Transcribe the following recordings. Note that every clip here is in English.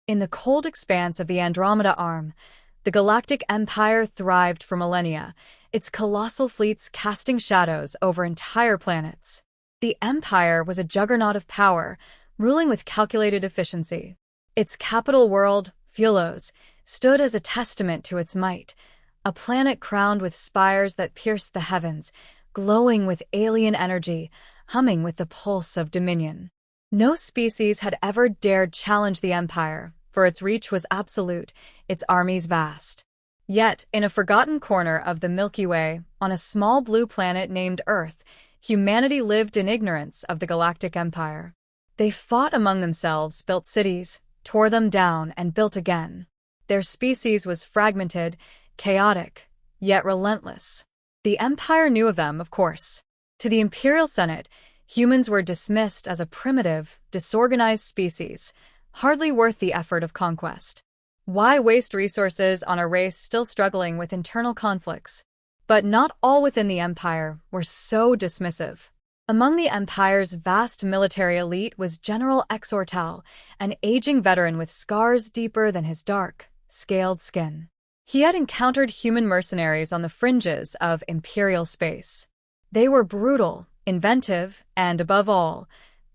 In the cold expanse of the Andromeda Arm, the Galactic Empire thrived for millennia, its colossal fleets casting shadows over entire planets. The Empire was a juggernaut of power, ruling with calculated efficiency. Its capital world, Phulos, stood as a testament to its might, a planet crowned with spires that pierced the heavens, glowing with alien energy, humming with the pulse of dominion. No species had ever dared challenge the Empire, for its reach was absolute, its armies vast. Yet, in a forgotten corner of the Milky Way, on a small blue planet named Earth, humanity lived in ignorance of the Galactic Empire. They fought among themselves, built cities, tore them down, and built again. Their species was fragmented, chaotic, yet relentless. The Empire knew of them, of course. To the Imperial Senate, humans were dismissed as a primitive, disorganized species, hardly worth the effort of conquest. Why waste resources on a race still struggling with internal conflicts? But not all within the Empire were so dismissive. Among the Empire's vast military elite was General Exortal, an aging veteran with scars deeper than his dark, scaled skin. He had encountered human mercenaries on the fringes of Imperial space. They were brutal, inventive, and, above all,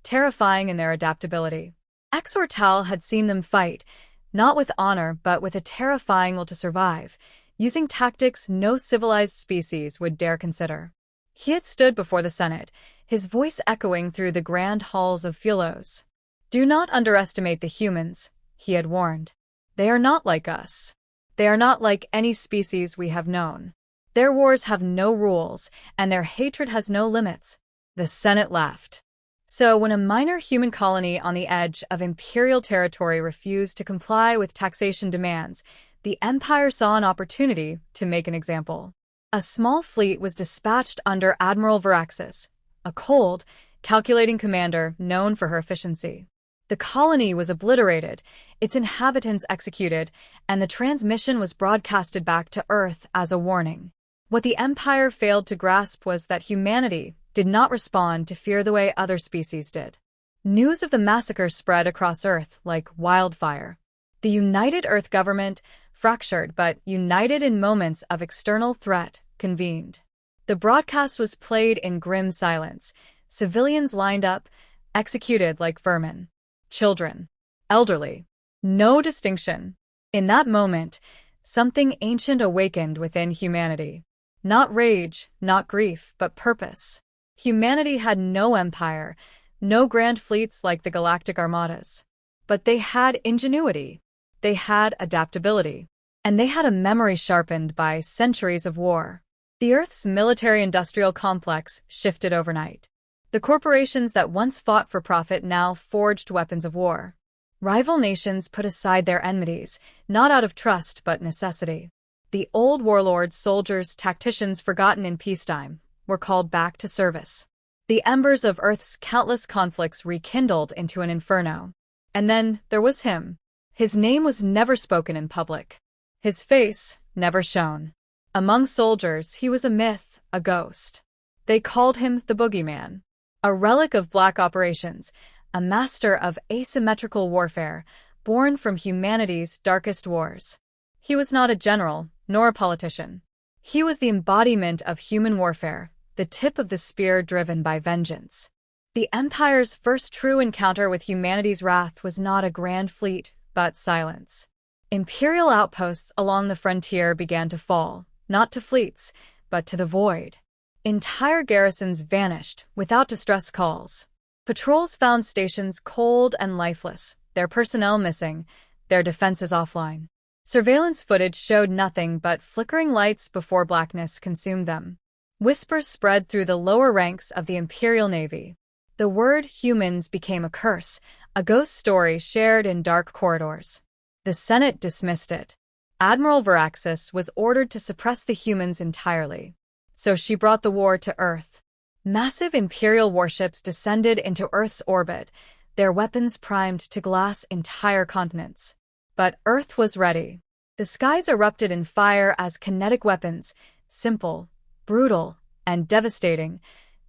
terrifying in their adaptability. Exortal had seen them fight, not with honor but with a terrifying will to survive, using tactics no civilized species would dare consider. He had stood before the Senate, his voice echoing through the grand halls of Phulos. "Do not underestimate the humans," he had warned. "They are not like us. They are not like any species we have known. Their wars have no rules, and their hatred has no limits." The Senate laughed. So when a minor human colony on the edge of Imperial territory refused to comply with taxation demands, the Empire saw an opportunity to make an example. A small fleet was dispatched under Admiral Varaxis, a cold, calculating commander known for her efficiency. The colony was obliterated, its inhabitants executed, and the transmission was broadcasted back to Earth as a warning. What the Empire failed to grasp was that humanity did not respond to fear the way other species did. News of the massacre spread across Earth like wildfire. The United Earth government, fractured but united in moments of external threat, convened. The broadcast was played in grim silence. Civilians lined up, executed like vermin. Children, elderly, no distinction. In that moment, something ancient awakened within humanity. Not rage, not grief, but purpose. Humanity had no empire, no grand fleets like the galactic armadas. But they had ingenuity. They had adaptability. And they had a memory sharpened by centuries of war. The Earth's military-industrial complex shifted overnight. The corporations that once fought for profit now forged weapons of war. Rival nations put aside their enmities, not out of trust but necessity. The old warlords, soldiers, tacticians forgotten in peacetime were called back to service. The embers of Earth's countless conflicts rekindled into an inferno. And then there was him. His name was never spoken in public. His face never shown. Among soldiers, he was a myth, a ghost. They called him the Boogeyman, a relic of black operations, a master of asymmetrical warfare, born from humanity's darkest wars. He was not a general, nor a politician. He was the embodiment of human warfare, the tip of the spear driven by vengeance. The Empire's first true encounter with humanity's wrath was not a grand fleet, but silence. Imperial outposts along the frontier began to fall, not to fleets, but to the void. Entire garrisons vanished without distress calls. Patrols found stations cold and lifeless, their personnel missing, their defenses offline. Surveillance footage showed nothing but flickering lights before blackness consumed them. Whispers spread through the lower ranks of the Imperial Navy. The word humans became a curse, a ghost story shared in dark corridors. The Senate dismissed it. Admiral Varaxis was ordered to suppress the humans entirely. So she brought the war to Earth. Massive Imperial warships descended into Earth's orbit, their weapons primed to glass entire continents. But Earth was ready. The skies erupted in fire as kinetic weapons, simple, brutal, and devastating,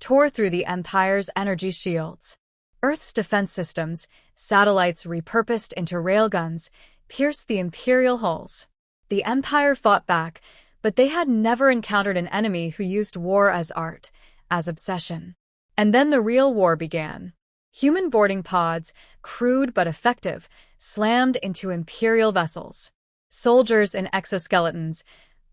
tore through the Empire's energy shields. Earth's defense systems, satellites repurposed into railguns, pierced the Imperial hulls. The Empire fought back, but they had never encountered an enemy who used war as art, as obsession. And then the real war began. Human boarding pods, crude but effective, slammed into Imperial vessels. Soldiers in exoskeletons,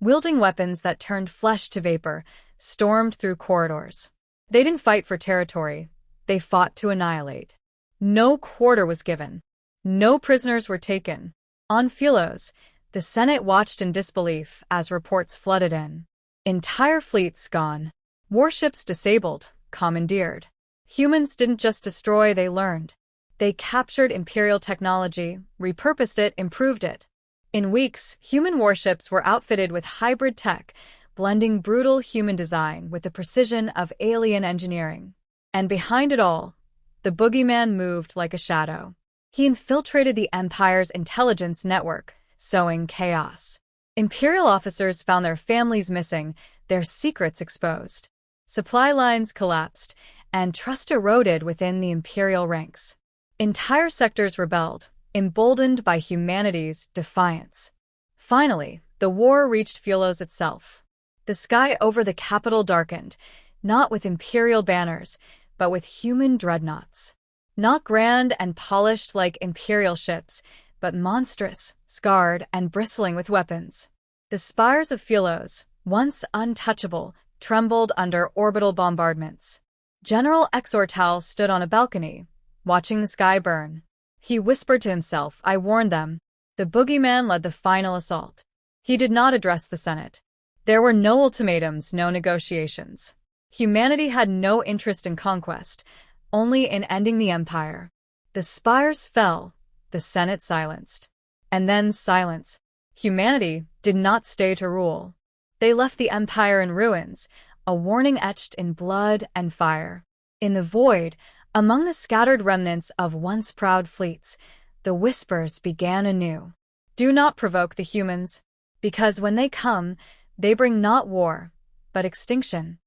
wielding weapons that turned flesh to vapor, stormed through corridors. They didn't fight for territory. They fought to annihilate. No quarter was given. No prisoners were taken. On Philos, the Senate watched in disbelief as reports flooded in. Entire fleets gone. Warships disabled, commandeered. Humans didn't just destroy, they learned. They captured Imperial technology, repurposed it, improved it. In weeks, human warships were outfitted with hybrid tech, blending brutal human design with the precision of alien engineering. And behind it all, the Boogeyman moved like a shadow. He infiltrated the Empire's intelligence network, sowing chaos. Imperial officers found their families missing, their secrets exposed. Supply lines collapsed, and trust eroded within the Imperial ranks. Entire sectors rebelled, emboldened by humanity's defiance. Finally, the war reached Philos itself. The sky over the capital darkened, not with Imperial banners, but with human dreadnoughts. Not grand and polished like Imperial ships, but monstrous, scarred, and bristling with weapons. The spires of Philos, once untouchable, trembled under orbital bombardments. General Exortal stood on a balcony, watching the sky burn. He whispered to himself, "I warned them." The Boogeyman led the final assault. He did not address the Senate. There were no ultimatums, no negotiations. Humanity had no interest in conquest, only in ending the Empire. The spires fell, the Senate silenced. And then silence. Humanity did not stay to rule. They left the Empire in ruins, a warning etched in blood and fire. In the void, among the scattered remnants of once proud fleets, the whispers began anew. Do not provoke the humans, because when they come, they bring not war, but extinction.